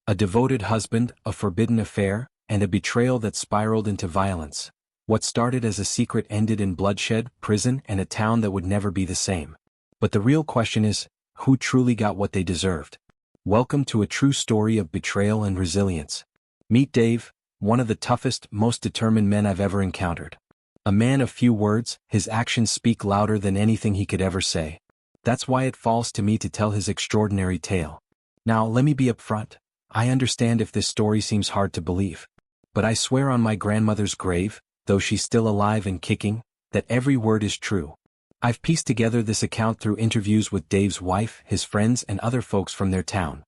A devoted husband, a forbidden affair, and a betrayal that spiraled into violence. What started as a secret ended in bloodshed, prison, and a town that would never be the same. But the real question is, who truly got what they deserved? Welcome to a true story of betrayal and resilience. Meet Dave, one of the toughest, most determined men I've ever encountered. A man of few words, his actions speak louder than anything he could ever say. That's why it falls to me to tell his extraordinary tale. Now, let me be upfront. I understand if this story seems hard to believe. But I swear on my grandmother's grave, though she's still alive and kicking, that every word is true. I've pieced together this account through interviews with Dave's wife, his friends, and other folks from their town.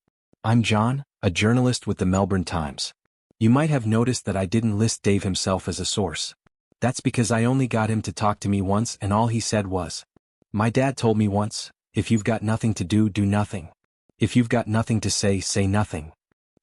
I'm John, a journalist with the Melbourne Times. You might have noticed that I didn't list Dave himself as a source. That's because I only got him to talk to me once, and all he said was, "My dad told me once, if you've got nothing to do, do nothing. If you've got nothing to say, say nothing."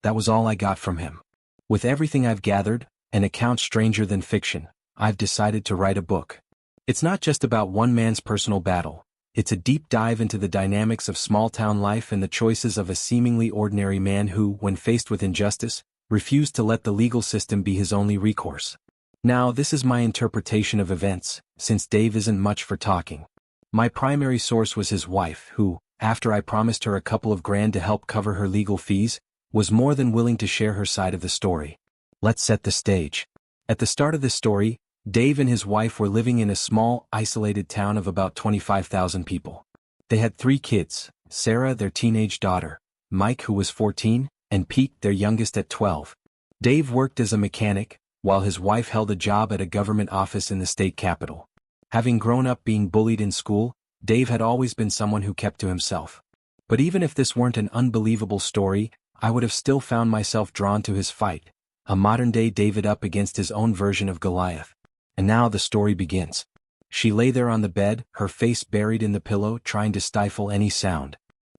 That was all I got from him. With everything I've gathered, an account stranger than fiction, I've decided to write a book. It's not just about one man's personal battle. It's a deep dive into the dynamics of small-town life and the choices of a seemingly ordinary man who, when faced with injustice, refused to let the legal system be his only recourse. Now, this is my interpretation of events, since Dave isn't much for talking. My primary source was his wife, who, after I promised her a couple of grand to help cover her legal fees, was more than willing to share her side of the story. Let's set the stage. At the start of this story, Dave and his wife were living in a small, isolated town of about 25,000 people. They had 3 kids, Sarah, their teenage daughter, Mike, who was 14, and Pete, their youngest, at 12. Dave worked as a mechanic, while his wife held a job at a government office in the state capital. Having grown up being bullied in school, Dave had always been someone who kept to himself. But even if this weren't an unbelievable story, I would have still found myself drawn to his fight, a modern-day David up against his own version of Goliath. And now the story begins. She lay there on the bed, her face buried in the pillow, trying to stifle any sound.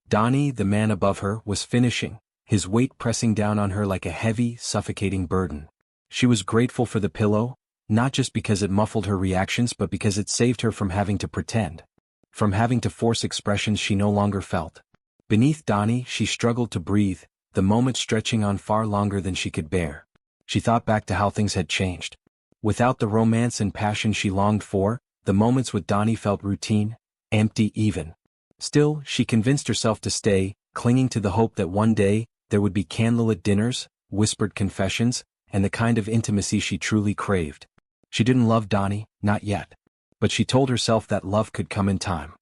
Donnie, the man above her, was finishing, his weight pressing down on her like a heavy, suffocating burden. She was grateful for the pillow, not just because it muffled her reactions but because it saved her from having to pretend. From having to force expressions she no longer felt. Beneath Donnie, she struggled to breathe, the moment stretching on far longer than she could bear. She thought back to how things had changed. Without the romance and passion she longed for, the moments with Donnie felt routine, empty even. Still, she convinced herself to stay, clinging to the hope that one day, there would be candlelit dinners, whispered confessions, and the kind of intimacy she truly craved. She didn't love Donnie, not yet. But she told herself that love could come in time.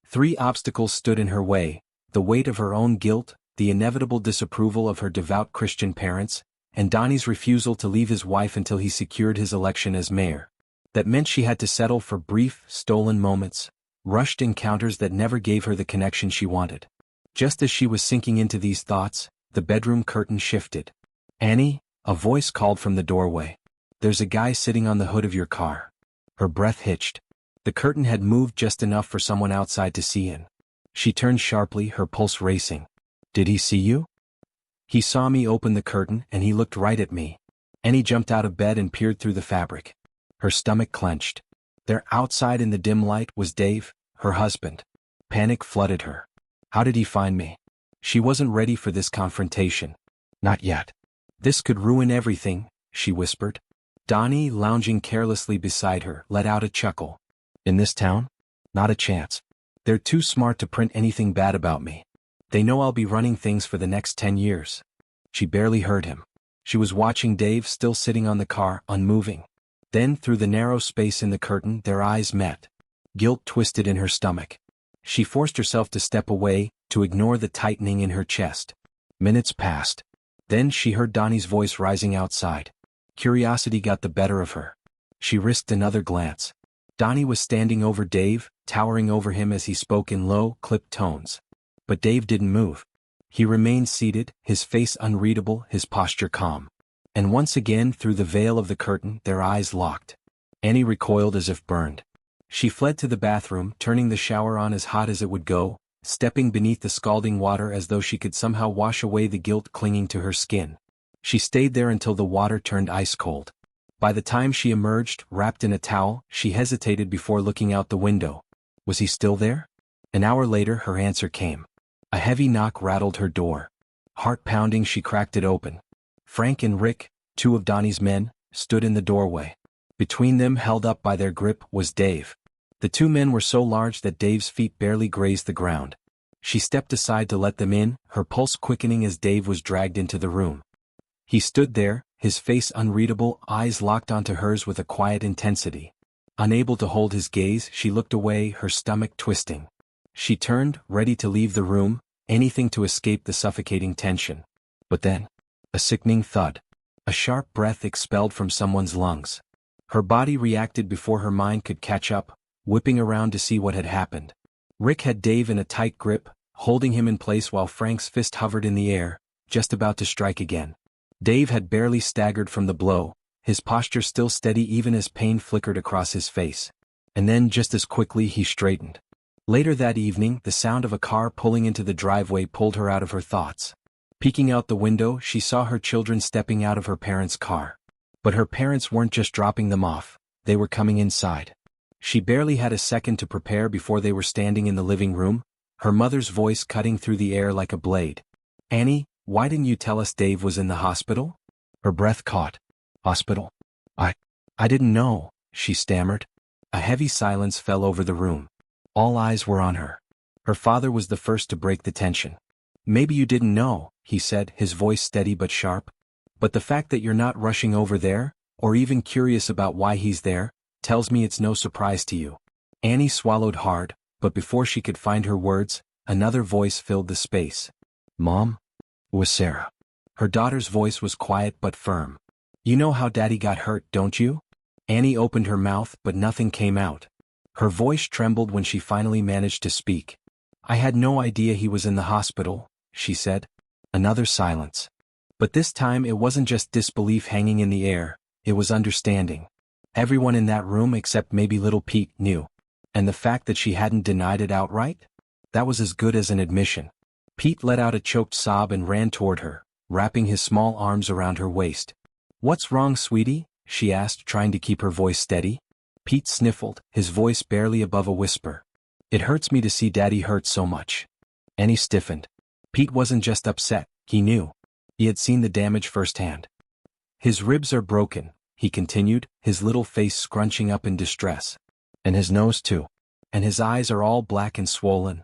3 obstacles stood in her way: the weight of her own guilt, the inevitable disapproval of her devout Christian parents, and Donnie's refusal to leave his wife until he secured his election as mayor. That meant she had to settle for brief, stolen moments, rushed encounters that never gave her the connection she wanted. Just as she was sinking into these thoughts, the bedroom curtain shifted. "Annie," a voice called from the doorway. "There's a guy sitting on the hood of your car." Her breath hitched. The curtain had moved just enough for someone outside to see in. She turned sharply, her pulse racing. "Did he see you?" "He saw me open the curtain and he looked right at me." Annie jumped out of bed and peered through the fabric. Her stomach clenched. There outside in the dim light was Dave, her husband. Panic flooded her. How did he find me? She wasn't ready for this confrontation. Not yet. "This could ruin everything," she whispered. Donnie, lounging carelessly beside her, let out a chuckle. "In this town? Not a chance. They're too smart to print anything bad about me. They know I'll be running things for the next 10 years. She barely heard him. She was watching Dave, still sitting on the car, unmoving. Then, through the narrow space in the curtain, their eyes met. Guilt twisted in her stomach. She forced herself to step away, to ignore the tightening in her chest. Minutes passed. Then she heard Donnie's voice rising outside. Curiosity got the better of her. She risked another glance. Donnie was standing over Dave, towering over him as he spoke in low, clipped tones. But Dave didn't move. He remained seated, his face unreadable, his posture calm. And once again, through the veil of the curtain, their eyes locked. Annie recoiled as if burned. She fled to the bathroom, turning the shower on as hot as it would go, stepping beneath the scalding water as though she could somehow wash away the guilt clinging to her skin. She stayed there until the water turned ice cold. By the time she emerged, wrapped in a towel, she hesitated before looking out the window. Was he still there? An hour later, her answer came. A heavy knock rattled her door. Heart pounding, she cracked it open. Frank and Rick, two of Donnie's men, stood in the doorway. Between them, held up by their grip, was Dave. The two men were so large that Dave's feet barely grazed the ground. She stepped aside to let them in, her pulse quickening as Dave was dragged into the room. He stood there, his face unreadable, eyes locked onto hers with a quiet intensity. Unable to hold his gaze, she looked away, her stomach twisting. She turned, ready to leave the room, anything to escape the suffocating tension. But then, a sickening thud. A sharp breath expelled from someone's lungs. Her body reacted before her mind could catch up, whipping around to see what had happened. Rick had Dave in a tight grip, holding him in place while Frank's fist hovered in the air, just about to strike again. Dave had barely staggered from the blow, his posture still steady even as pain flickered across his face. And then just as quickly he straightened. Later that evening, the sound of a car pulling into the driveway pulled her out of her thoughts. Peeking out the window, she saw her children stepping out of her parents' car. But her parents weren't just dropping them off, they were coming inside. She barely had a second to prepare before they were standing in the living room, her mother's voice cutting through the air like a blade. "Annie, why didn't you tell us Dave was in the hospital?" Her breath caught. "Hospital? I didn't know," she stammered. A heavy silence fell over the room. All eyes were on her. Her father was the first to break the tension. "Maybe you didn't know," he said, his voice steady but sharp. "But the fact that you're not rushing over there, or even curious about why he's there, tells me it's no surprise to you." Annie swallowed hard, but before she could find her words, another voice filled the space. "Mom?" It was Sarah. Her daughter's voice was quiet but firm. "You know how Daddy got hurt, don't you?" Annie opened her mouth but nothing came out. Her voice trembled when she finally managed to speak. "I had no idea he was in the hospital," she said. Another silence. But this time it wasn't just disbelief hanging in the air, it was understanding. Everyone in that room except maybe little Pete knew. And the fact that she hadn't denied it outright? That was as good as an admission. Pete let out a choked sob and ran toward her, wrapping his small arms around her waist. "What's wrong, sweetie?" she asked, trying to keep her voice steady. Pete sniffled, his voice barely above a whisper. "It hurts me to see Daddy hurt so much." Annie stiffened. Pete wasn't just upset, he knew. He had seen the damage firsthand. "His ribs are broken," he continued, his little face scrunching up in distress. "And his nose too. And his eyes are all black and swollen."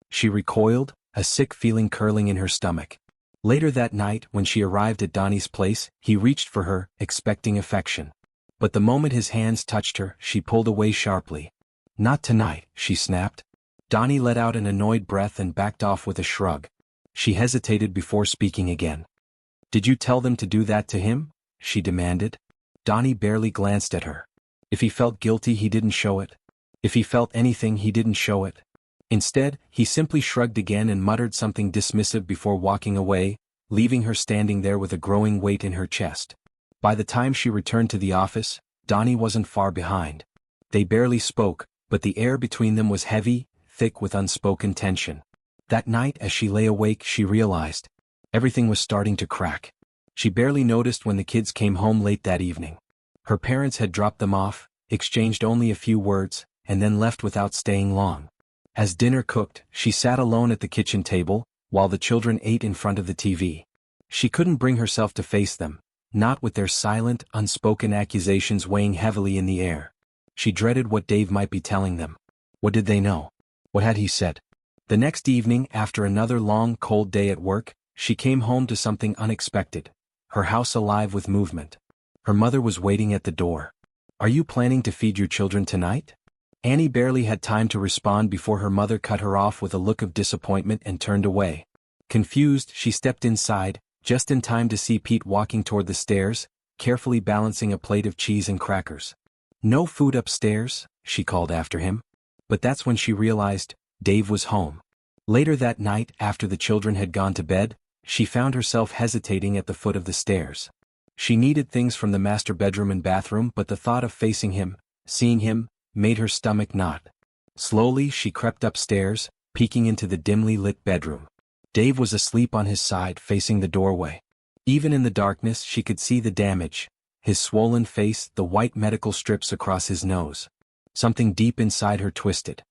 She recoiled, a sick feeling curling in her stomach. Later that night, when she arrived at Donnie's place, he reached for her, expecting affection. But the moment his hands touched her, she pulled away sharply. "Not tonight," she snapped. Donnie let out an annoyed breath and backed off with a shrug. She hesitated before speaking again. "Did you tell them to do that to him?" she demanded. Donnie barely glanced at her. If he felt guilty, he didn't show it. If he felt anything, he didn't show it. Instead, he simply shrugged again and muttered something dismissive before walking away, leaving her standing there with a growing weight in her chest. By the time she returned to the office, Donnie wasn't far behind. They barely spoke, but the air between them was heavy, thick with unspoken tension. That night, as she lay awake, she realized everything was starting to crack. She barely noticed when the kids came home late that evening. Her parents had dropped them off, exchanged only a few words, and then left without staying long. As dinner cooked, she sat alone at the kitchen table, while the children ate in front of the TV. She couldn't bring herself to face them, not with their silent, unspoken accusations weighing heavily in the air. She dreaded what Dave might be telling them. What did they know? What had he said? The next evening, after another long, cold day at work, she came home to something unexpected, her house alive with movement. Her mother was waiting at the door. "Are you planning to feed your children tonight?" Annie barely had time to respond before her mother cut her off with a look of disappointment and turned away. Confused, she stepped inside, just in time to see Pete walking toward the stairs, carefully balancing a plate of cheese and crackers. "No food upstairs," she called after him. But that's when she realized Dave was home. Later that night, after the children had gone to bed, she found herself hesitating at the foot of the stairs. She needed things from the master bedroom and bathroom, but the thought of facing him, seeing him, made her stomach knot. Slowly she crept upstairs, peeking into the dimly lit bedroom. Dave was asleep on his side, facing the doorway. Even in the darkness she could see the damage, his swollen face, the white medical strips across his nose. Something deep inside her twisted.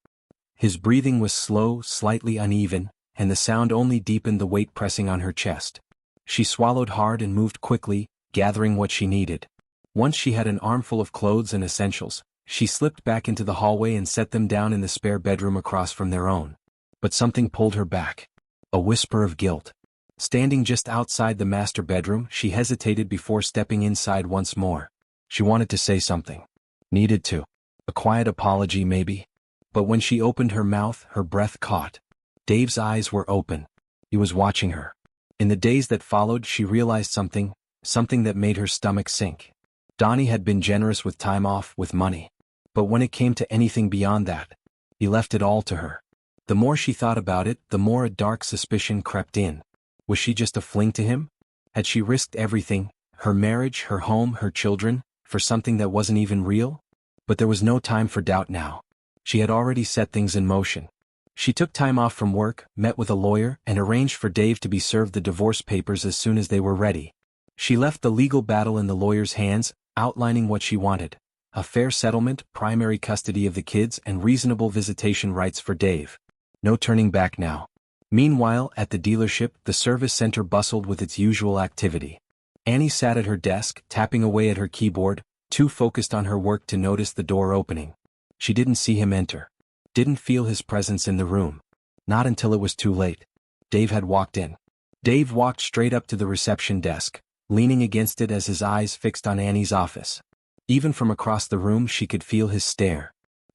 His breathing was slow, slightly uneven, and the sound only deepened the weight pressing on her chest. She swallowed hard and moved quickly, gathering what she needed. Once she had an armful of clothes and essentials, she slipped back into the hallway and set them down in the spare bedroom across from their own. But something pulled her back. A whisper of guilt. Standing just outside the master bedroom, she hesitated before stepping inside once more. She wanted to say something. Needed to. A quiet apology maybe. But when she opened her mouth, her breath caught. Dave's eyes were open. He was watching her. In the days that followed, she realized something that made her stomach sink. Donnie had been generous with time off, with money. But when it came to anything beyond that, he left it all to her. The more she thought about it, the more a dark suspicion crept in. Was she just a fling to him? Had she risked everything, her marriage, her home, her children, for something that wasn't even real? But there was no time for doubt now. She had already set things in motion. She took time off from work, met with a lawyer, and arranged for Dave to be served the divorce papers as soon as they were ready. She left the legal battle in the lawyer's hands, outlining what she wanted: a fair settlement, primary custody of the kids, and reasonable visitation rights for Dave. No turning back now. Meanwhile, at the dealership, the service center bustled with its usual activity. Annie sat at her desk, tapping away at her keyboard, too focused on her work to notice the door opening. She didn't see him enter. Didn't feel his presence in the room. Not until it was too late. Dave had walked in. Dave walked straight up to the reception desk, leaning against it as his eyes fixed on Annie's office. Even from across the room she could feel his stare.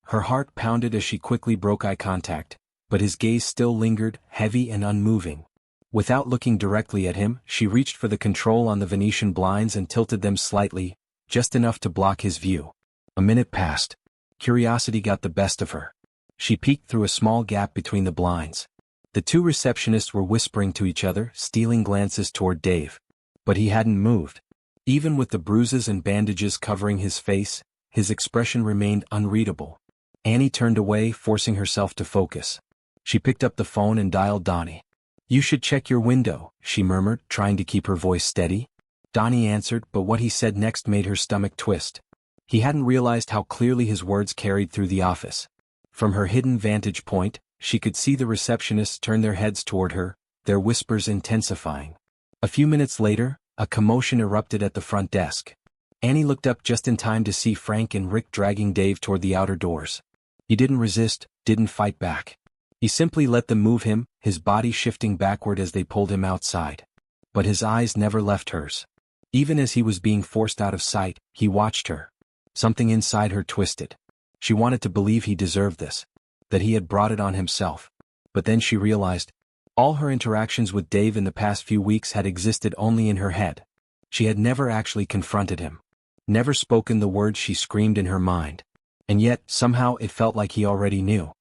Her heart pounded as she quickly broke eye contact, but his gaze still lingered, heavy and unmoving. Without looking directly at him, she reached for the control on the Venetian blinds and tilted them slightly, just enough to block his view. A minute passed. Curiosity got the best of her. She peeked through a small gap between the blinds. The two receptionists were whispering to each other, stealing glances toward Dave. But he hadn't moved. Even with the bruises and bandages covering his face, his expression remained unreadable. Annie turned away, forcing herself to focus. She picked up the phone and dialed Donnie. "You should check your window," she murmured, trying to keep her voice steady. Donnie answered, but what he said next made her stomach twist. He hadn't realized how clearly his words carried through the office. From her hidden vantage point, she could see the receptionists turn their heads toward her, their whispers intensifying. A few minutes later, a commotion erupted at the front desk. Annie looked up just in time to see Frank and Rick dragging Dave toward the outer doors. He didn't resist, didn't fight back. He simply let them move him, his body shifting backward as they pulled him outside. But his eyes never left hers. Even as he was being forced out of sight, he watched her. Something inside her twisted. She wanted to believe he deserved this, that he had brought it on himself. But then she realized, all her interactions with Dave in the past few weeks had existed only in her head. She had never actually confronted him. Never spoken the words she screamed in her mind. And yet, somehow it felt like he already knew.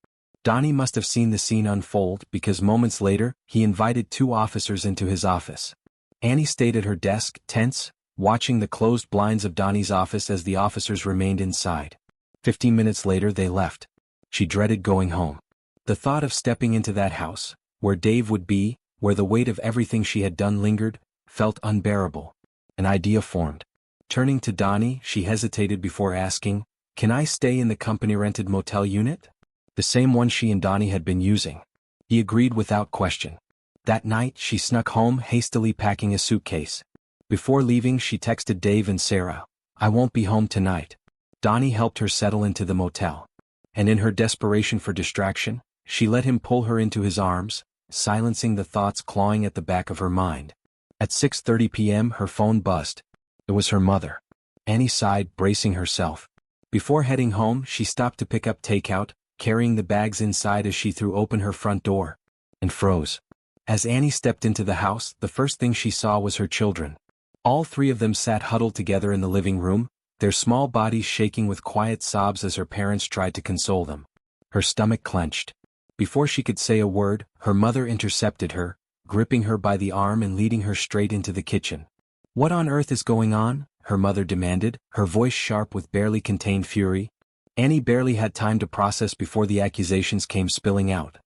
Donnie must have seen the scene unfold because moments later, he invited two officers into his office. Annie stayed at her desk, tense, watching the closed blinds of Donnie's office as the officers remained inside. 15 minutes later they left. She dreaded going home. The thought of stepping into that house, where Dave would be, where the weight of everything she had done lingered, felt unbearable. An idea formed. Turning to Donnie, she hesitated before asking, "Can I stay in the company-rented motel unit?" The same one she and Donnie had been using. He agreed without question. That night, she snuck home, hastily packing a suitcase. Before leaving, she texted Dave and Sarah, "I won't be home tonight." Donnie helped her settle into the motel. And in her desperation for distraction, she let him pull her into his arms, silencing the thoughts clawing at the back of her mind. At 6:30 p.m. her phone buzzed. It was her mother. Annie sighed, bracing herself. Before heading home, she stopped to pick up takeout, carrying the bags inside as she threw open her front door, and froze. As Annie stepped into the house, the first thing she saw was her children. All three of them sat huddled together in the living room, their small bodies shaking with quiet sobs as her parents tried to console them. Her stomach clenched. Before she could say a word, her mother intercepted her, gripping her by the arm and leading her straight into the kitchen. "What on earth is going on?" her mother demanded, her voice sharp with barely contained fury. Annie barely had time to process before the accusations came spilling out.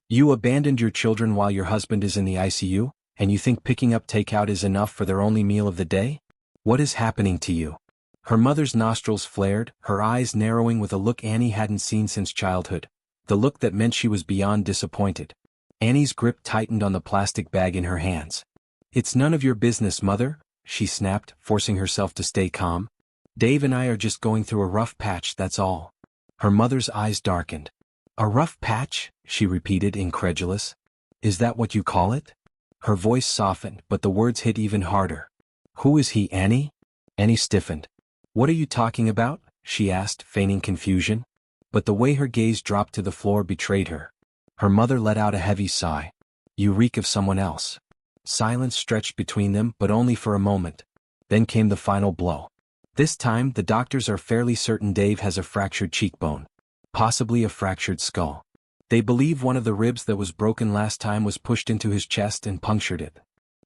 "You abandoned your children while your husband is in the ICU, and you think picking up takeout is enough for their only meal of the day? What is happening to you?" Her mother's nostrils flared, her eyes narrowing with a look Annie hadn't seen since childhood, the look that meant she was beyond disappointed. Annie's grip tightened on the plastic bag in her hands. "It's none of your business, Mother," she snapped, forcing herself to stay calm. "Dave and I are just going through a rough patch, that's all." Her mother's eyes darkened. "A rough patch?" she repeated, incredulous. "Is that what you call it?" Her voice softened, but the words hit even harder. "Who is he, Annie?" Annie stiffened. "What are you talking about?" she asked, feigning confusion. But the way her gaze dropped to the floor betrayed her. Her mother let out a heavy sigh. "You reek of someone else." Silence stretched between them, but only for a moment. Then came the final blow. "This time, the doctors are fairly certain Dave has a fractured cheekbone. Possibly a fractured skull. They believe one of the ribs that was broken last time was pushed into his chest and punctured it."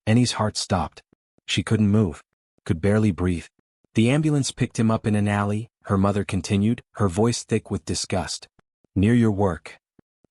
Annie's heart stopped. She couldn't move. Could barely breathe. "The ambulance picked him up in an alley," her mother continued, her voice thick with disgust. "Near your work."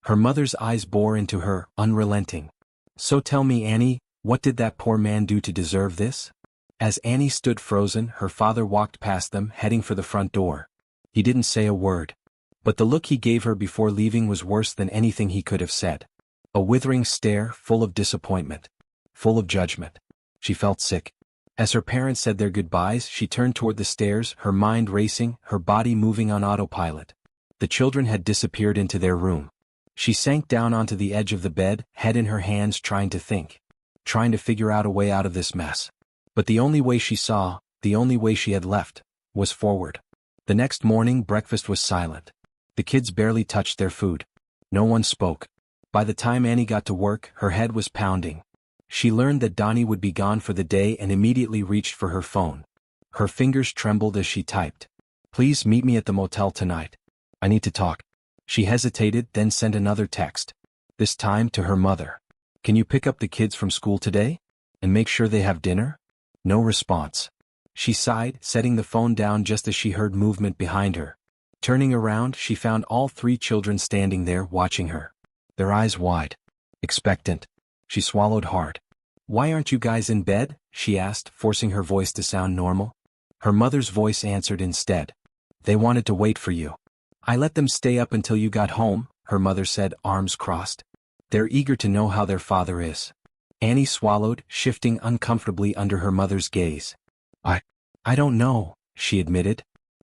Her mother's eyes bore into her, unrelenting. "So tell me, Annie, what did that poor man do to deserve this?" As Annie stood frozen, her father walked past them, heading for the front door. He didn't say a word. But the look he gave her before leaving was worse than anything he could have said. A withering stare, full of disappointment. Full of judgment. She felt sick. As her parents said their goodbyes, she turned toward the stairs, her mind racing, her body moving on autopilot. The children had disappeared into their room. She sank down onto the edge of the bed, head in her hands, trying to think. Trying to figure out a way out of this mess. But the only way she saw, the only way she had left, was forward. The next morning, breakfast was silent. The kids barely touched their food. No one spoke. By the time Annie got to work, her head was pounding. She learned that Donnie would be gone for the day and immediately reached for her phone. Her fingers trembled as she typed. "Please meet me at the motel tonight. I need to talk." She hesitated, then sent another text. This time to her mother. "Can you pick up the kids from school today? And make sure they have dinner?" No response. She sighed, setting the phone down just as she heard movement behind her. Turning around, she found all three children standing there, watching her. Their eyes wide. Expectant. She swallowed hard. "Why aren't you guys in bed?" she asked, forcing her voice to sound normal. Her mother's voice answered instead. "They wanted to wait for you." "I let them stay up until you got home," her mother said, arms crossed. "They're eager to know how their father is." Annie swallowed, shifting uncomfortably under her mother's gaze. I don't know," she admitted.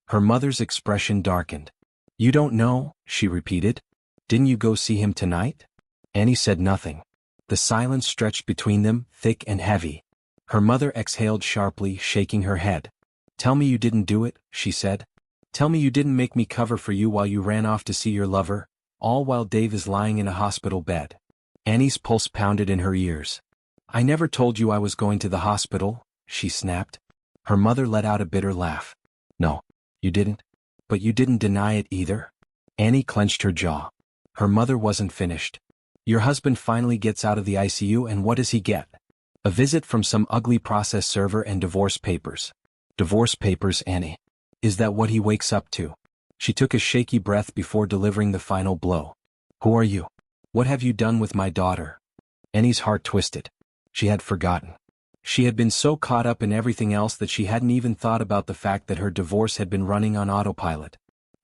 Her mother's expression darkened. "You don't know?" she repeated. "Didn't you go see him tonight?" Annie said nothing. The silence stretched between them, thick and heavy. Her mother exhaled sharply, shaking her head. "Tell me you didn't do it," she said. "Tell me you didn't make me cover for you while you ran off to see your lover, all while Dave is lying in a hospital bed." Annie's pulse pounded in her ears. "I never told you I was going to the hospital," she snapped. Her mother let out a bitter laugh. "No, you didn't. But you didn't deny it either." Annie clenched her jaw. Her mother wasn't finished. "Your husband finally gets out of the ICU and what does he get? A visit from some ugly process server and divorce papers." "Divorce papers, Annie. Is that what he wakes up to?" She took a shaky breath before delivering the final blow. "Who are you? What have you done with my daughter?" Annie's heart twisted. She had forgotten. She had been so caught up in everything else that she hadn't even thought about the fact that her divorce had been running on autopilot.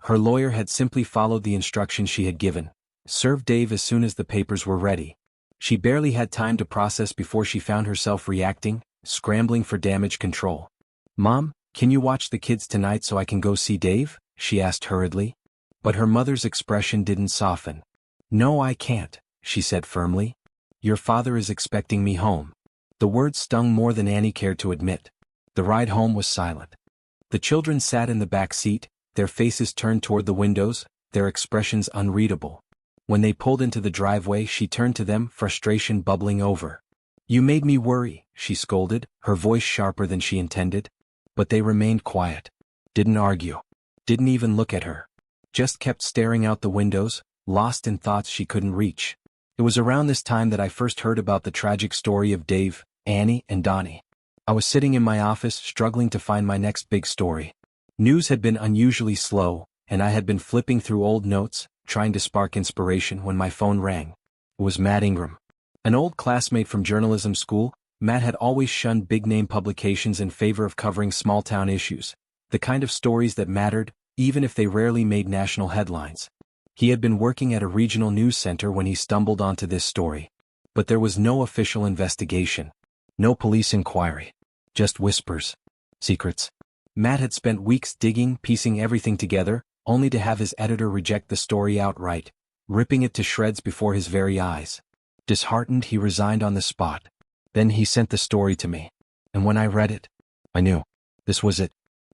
Her lawyer had simply followed the instructions she had given. Serve Dave as soon as the papers were ready. She barely had time to process before she found herself reacting, scrambling for damage control. "Mom, can you watch the kids tonight so I can go see Dave?" she asked hurriedly. But her mother's expression didn't soften. "No, I can't," she said firmly. "Your father is expecting me home." The words stung more than Annie cared to admit. The ride home was silent. The children sat in the back seat, their faces turned toward the windows, their expressions unreadable. When they pulled into the driveway, she turned to them, frustration bubbling over. "You made me worry," she scolded, her voice sharper than she intended. But they remained quiet. Didn't argue. Didn't even look at her. Just kept staring out the windows, lost in thoughts she couldn't reach. It was around this time that I first heard about the tragic story of Dave, Annie, and Donnie. I was sitting in my office, struggling to find my next big story. News had been unusually slow, and I had been flipping through old notes, trying to spark inspiration when my phone rang. It was Matt Ingram. An old classmate from journalism school. Matt had always shunned big-name publications in favor of covering small-town issues, the kind of stories that mattered, even if they rarely made national headlines. He had been working at a regional news center when he stumbled onto this story. But there was no official investigation. No police inquiry. Just whispers. Secrets. Matt had spent weeks digging, piecing everything together, only to have his editor reject the story outright, ripping it to shreds before his very eyes. Disheartened, he resigned on the spot. Then he sent the story to me. And when I read it, I knew. This was it.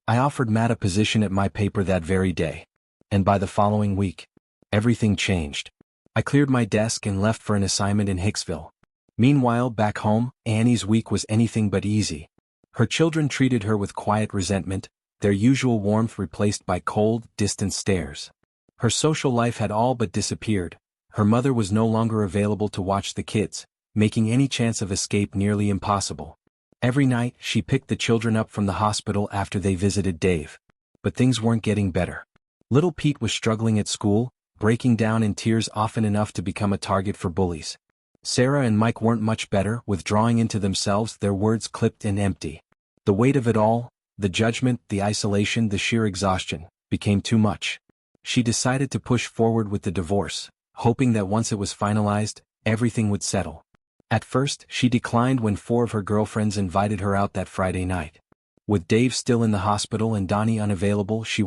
I offered Matt a position at my paper that very day. And by the following week, everything changed. I cleared my desk and left for an assignment in Hicksville. Meanwhile, back home, Annie's week was anything but easy. Her children treated her with quiet resentment, their usual warmth replaced by cold, distant stares. Her social life had all but disappeared. Her mother was no longer available to watch the kids, making any chance of escape nearly impossible. Every night, she picked the children up from the hospital after they visited Dave. But things weren't getting better. Little Pete was struggling at school, breaking down in tears often enough to become a target for bullies. Sarah and Mike weren't much better, withdrawing into themselves, their words clipped and empty. The weight of it all, the judgment, the isolation, the sheer exhaustion, became too much. She decided to push forward with the divorce, hoping that once it was finalized, everything would settle. At first, she declined when 4 of her girlfriends invited her out that Friday night. With Dave still in the hospital and Donnie unavailable, she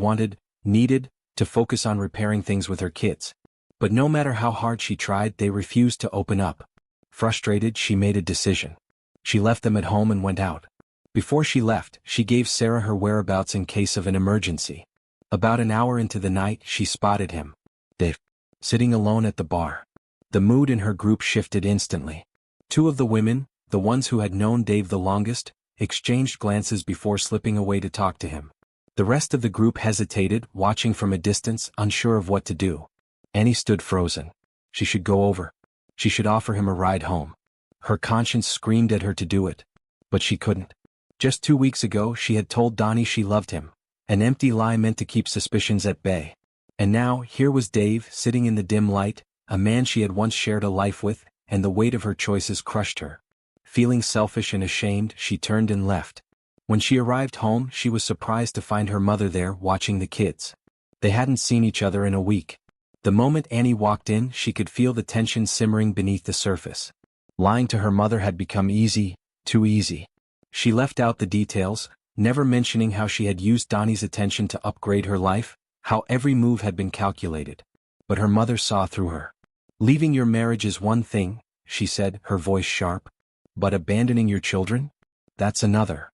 needed, to focus on repairing things with her kids. But no matter how hard she tried, they refused to open up. Frustrated, she made a decision. She left them at home and went out. Before she left, she gave Sarah her whereabouts in case of an emergency. About an hour into the night, she spotted him, Dave, sitting alone at the bar. The mood in her group shifted instantly. 2 of the women, the ones who had known Dave the longest, exchanged glances before slipping away to talk to him. The rest of the group hesitated, watching from a distance, unsure of what to do. Annie stood frozen. She should go over. She should offer him a ride home. Her conscience screamed at her to do it. But she couldn't. Just 2 weeks ago, she had told Donnie she loved him. An empty lie meant to keep suspicions at bay. And now, here was Dave, sitting in the dim light, a man she had once shared a life with, and the weight of her choices crushed her. Feeling selfish and ashamed, she turned and left. When she arrived home, she was surprised to find her mother there, watching the kids. They hadn't seen each other in a week. The moment Annie walked in, she could feel the tension simmering beneath the surface. Lying to her mother had become easy, too easy. She left out the details, never mentioning how she had used Donnie's attention to upgrade her life, how every move had been calculated. But her mother saw through her. Leaving your marriage is one thing, she said, her voice sharp. But abandoning your children? That's another.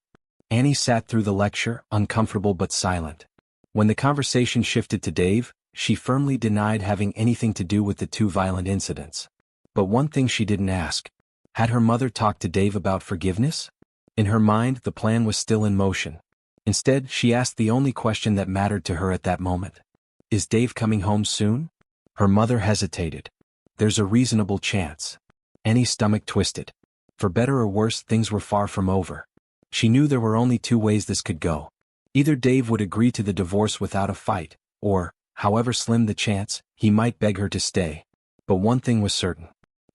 Annie sat through the lecture, uncomfortable but silent. When the conversation shifted to Dave, she firmly denied having anything to do with the 2 violent incidents. But one thing she didn't ask. Had her mother talked to Dave about forgiveness? In her mind, the plan was still in motion. Instead, she asked the only question that mattered to her at that moment. Is Dave coming home soon? Her mother hesitated. There's a reasonable chance. Annie's stomach twisted. For better or worse, things were far from over. She knew there were only 2 ways this could go. Either Dave would agree to the divorce without a fight, or, however slim the chance, he might beg her to stay. But one thing was certain.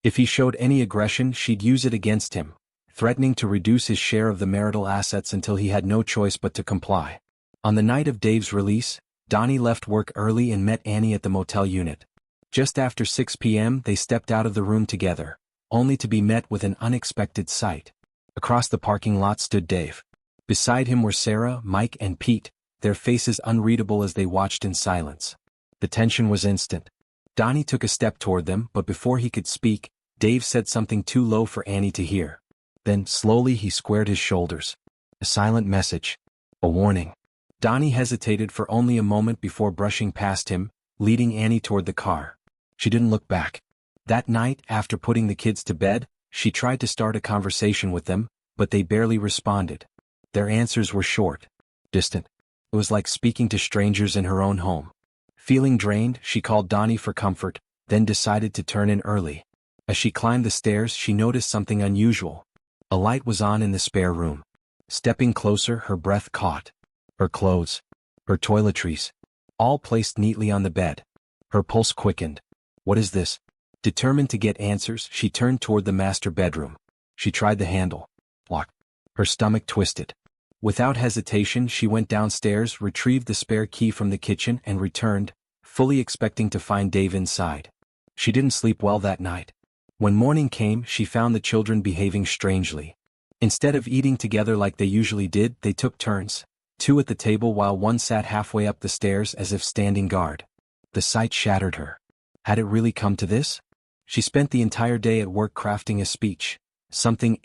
If he showed any aggression, she'd use it against him, threatening to reduce his share of the marital assets until he had no choice but to comply. On the night of Dave's release, Donnie left work early and met Annie at the motel unit. Just after 6 p.m., they stepped out of the room together, only to be met with an unexpected sight. Across the parking lot stood Dave. Beside him were Sarah, Mike, and Pete, their faces unreadable as they watched in silence. The tension was instant. Donnie took a step toward them, but before he could speak, Dave said something too low for Annie to hear. Then, slowly, he squared his shoulders. A silent message. A warning. Donnie hesitated for only a moment before brushing past him, leading Annie toward the car. She didn't look back. That night, after putting the kids to bed, she tried to start a conversation with them, but they barely responded. Their answers were short, distant. It was like speaking to strangers in her own home. Feeling drained, she called Donnie for comfort, then decided to turn in early. As she climbed the stairs, she noticed something unusual. A light was on in the spare room. Stepping closer, her breath caught. Her clothes, her toiletries, all placed neatly on the bed. Her pulse quickened. What is this? Determined to get answers, she turned toward the master bedroom. She tried the handle. Locked. Her stomach twisted. Without hesitation, she went downstairs, retrieved the spare key from the kitchen, and returned, fully expecting to find Dave inside. She didn't sleep well that night. When morning came, she found the children behaving strangely. Instead of eating together like they usually did, they took turns, two at the table while one sat halfway up the stairs as if standing guard. The sight shattered her. Had it really come to this? She spent the entire day at work crafting a speech,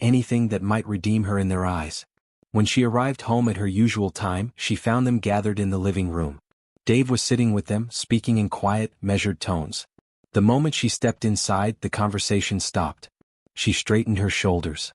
anything that might redeem her in their eyes. When she arrived home at her usual time, she found them gathered in the living room. Dave was sitting with them, speaking in quiet, measured tones. The moment she stepped inside, the conversation stopped. She straightened her shoulders.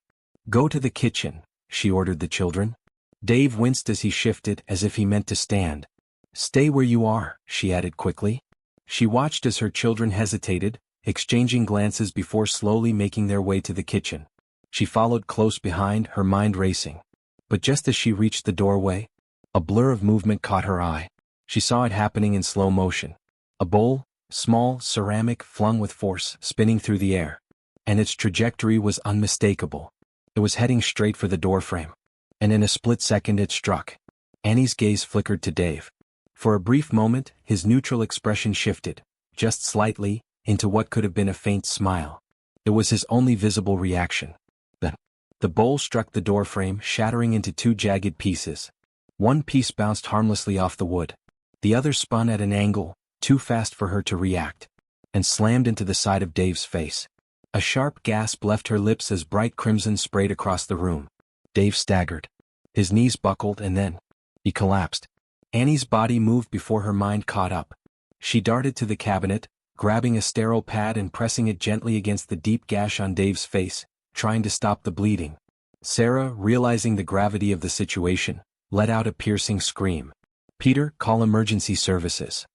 "Go to the kitchen," she ordered the children. Dave winced as he shifted, as if he meant to stand. "Stay where you are," she added quickly. She watched as her children hesitated, exchanging glances before slowly making their way to the kitchen. She followed close behind, her mind racing. But just as she reached the doorway, a blur of movement caught her eye. She saw it happening in slow motion. A bowl, small, ceramic, flung with force, spinning through the air. And its trajectory was unmistakable. It was heading straight for the doorframe. And in a split second it struck. Annie's gaze flickered to Dave. For a brief moment, his neutral expression shifted, just slightly, into what could have been a faint smile. It was his only visible reaction. Then, the bowl struck the doorframe, shattering into two jagged pieces. One piece bounced harmlessly off the wood. The other spun at an angle, too fast for her to react, and slammed into the side of Dave's face. A sharp gasp left her lips as bright crimson sprayed across the room. Dave staggered. His knees buckled and then he collapsed. Annie's body moved before her mind caught up. She darted to the cabinet, grabbing a sterile pad and pressing it gently against the deep gash on Dave's face, trying to stop the bleeding. Sarah, realizing the gravity of the situation, let out a piercing scream. "Peter, call emergency services."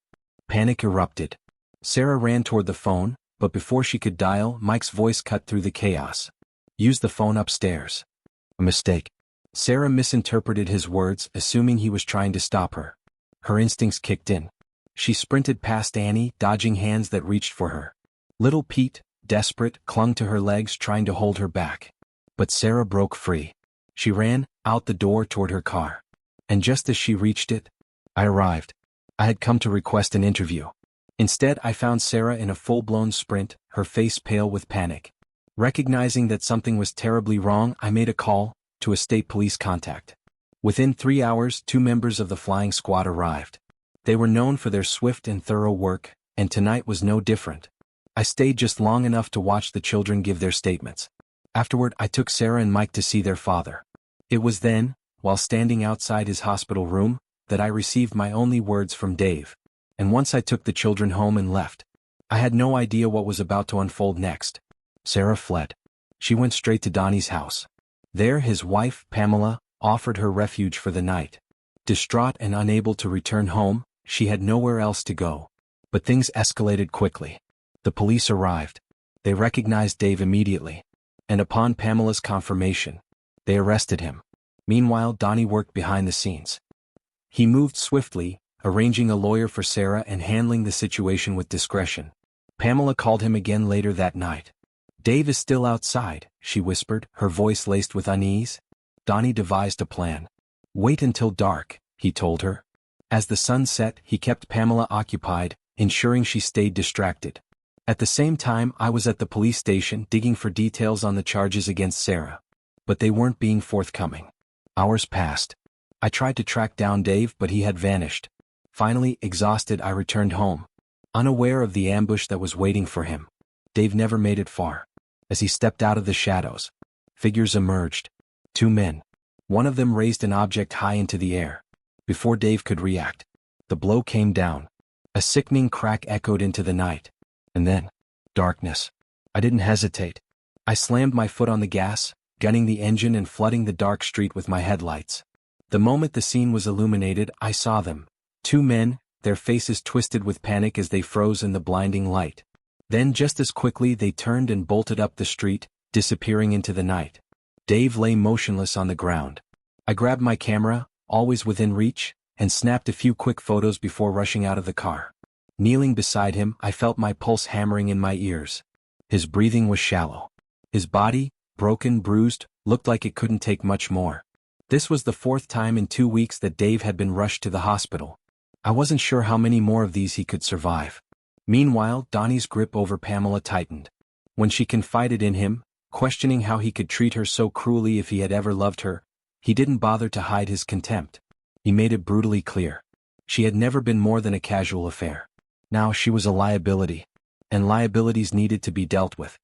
Panic erupted. Sarah ran toward the phone, but before she could dial, Mike's voice cut through the chaos. "Use the phone upstairs." A mistake. Sarah misinterpreted his words, assuming he was trying to stop her. Her instincts kicked in. She sprinted past Annie, dodging hands that reached for her. Little Pete, desperate, clung to her legs, trying to hold her back. But Sarah broke free. She ran out the door toward her car. And just as she reached it, I arrived. I had come to request an interview. Instead, I found Sarah in a full-blown sprint, her face pale with panic. Recognizing that something was terribly wrong, I made a call to a state police contact. Within 3 hours, 2 members of the flying squad arrived. They were known for their swift and thorough work, and tonight was no different. I stayed just long enough to watch the children give their statements. Afterward, I took Sarah and Mike to see their father. It was then, while standing outside his hospital room, that I received my only words from Dave. And once I took the children home and left, I had no idea what was about to unfold next. Sarah fled. She went straight to Donnie's house. There, his wife, Pamela, offered her refuge for the night. Distraught and unable to return home, she had nowhere else to go. But things escalated quickly. The police arrived. They recognized Dave immediately. And upon Pamela's confirmation, they arrested him. Meanwhile, Donnie worked behind the scenes. He moved swiftly, arranging a lawyer for Sarah and handling the situation with discretion. Pamela called him again later that night. "Dave is still outside," she whispered, her voice laced with unease. Donnie devised a plan. "Wait until dark," he told her. As the sun set, he kept Pamela occupied, ensuring she stayed distracted. At the same time, I was at the police station digging for details on the charges against Sarah. But they weren't being forthcoming. Hours passed. I tried to track down Dave, but he had vanished. Finally, exhausted, I returned home, unaware of the ambush that was waiting for him. Dave never made it far. As he stepped out of the shadows, figures emerged. 2 men. One of them raised an object high into the air. Before Dave could react, the blow came down. A sickening crack echoed into the night. And then, darkness. I didn't hesitate. I slammed my foot on the gas, gunning the engine and flooding the dark street with my headlights. The moment the scene was illuminated, I saw them. 2 men, their faces twisted with panic as they froze in the blinding light. Then just as quickly they turned and bolted up the street, disappearing into the night. Dave lay motionless on the ground. I grabbed my camera, always within reach, and snapped a few quick photos before rushing out of the car. Kneeling beside him, I felt my pulse hammering in my ears. His breathing was shallow. His body, broken, bruised, looked like it couldn't take much more. This was the 4th time in 2 weeks that Dave had been rushed to the hospital. I wasn't sure how many more of these he could survive. Meanwhile, Donnie's grip over Pamela tightened. When she confided in him, questioning how he could treat her so cruelly if he had ever loved her, he didn't bother to hide his contempt. He made it brutally clear. She had never been more than a casual affair. Now she was a liability. And liabilities needed to be dealt with.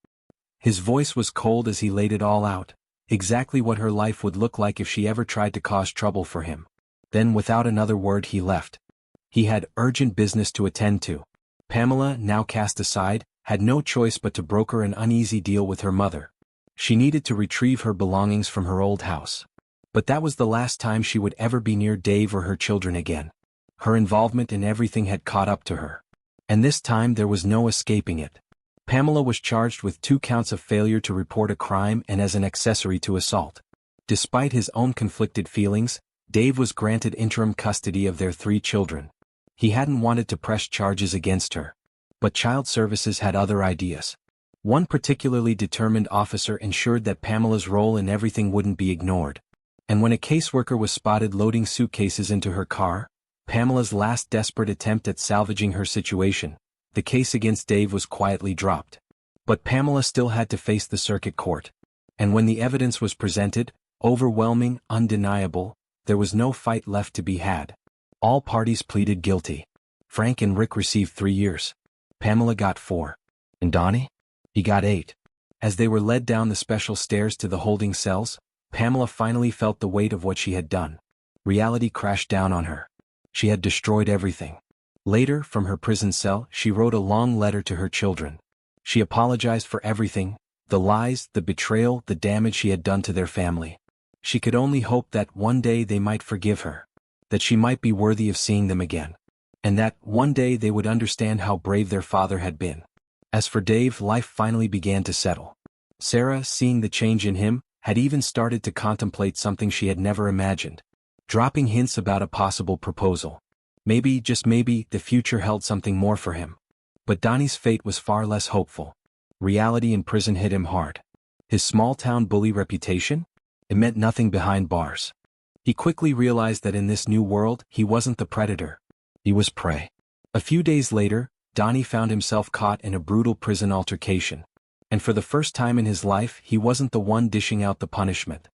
His voice was cold as he laid it all out, exactly what her life would look like if she ever tried to cause trouble for him. Then without another word he left. He had urgent business to attend to. Pamela, now cast aside, had no choice but to broker an uneasy deal with her mother. She needed to retrieve her belongings from her old house. But that was the last time she would ever be near Dave or her children again. Her involvement in everything had caught up to her. And this time there was no escaping it. Pamela was charged with 2 counts of failure to report a crime and as an accessory to assault. Despite his own conflicted feelings, Dave was granted interim custody of their 3 children. He hadn't wanted to press charges against her. But Child Services had other ideas. One particularly determined officer ensured that Pamela's role in everything wouldn't be ignored. And when a caseworker was spotted loading suitcases into her car, Pamela's last desperate attempt at salvaging her situation, the case against Dave was quietly dropped. But Pamela still had to face the circuit court. And when the evidence was presented, overwhelming, undeniable, there was no fight left to be had. All parties pleaded guilty. Frank and Rick received 3 years. Pamela got 4. And Donnie? He got 8. As they were led down the special stairs to the holding cells, Pamela finally felt the weight of what she had done. Reality crashed down on her. She had destroyed everything. Later, from her prison cell, she wrote a long letter to her children. She apologized for everything, the lies, the betrayal, the damage she had done to their family. She could only hope that one day they might forgive her, that she might be worthy of seeing them again, and that one day they would understand how brave their father had been. As for Dave, life finally began to settle. Sarah, seeing the change in him, had even started to contemplate something she had never imagined. Dropping hints about a possible proposal. Maybe, just maybe, the future held something more for him. But Donnie's fate was far less hopeful. Reality in prison hit him hard. His small-town bully reputation? It meant nothing behind bars. He quickly realized that in this new world, he wasn't the predator. He was prey. A few days later, Donnie found himself caught in a brutal prison altercation. And for the first time in his life, he wasn't the one dishing out the punishment.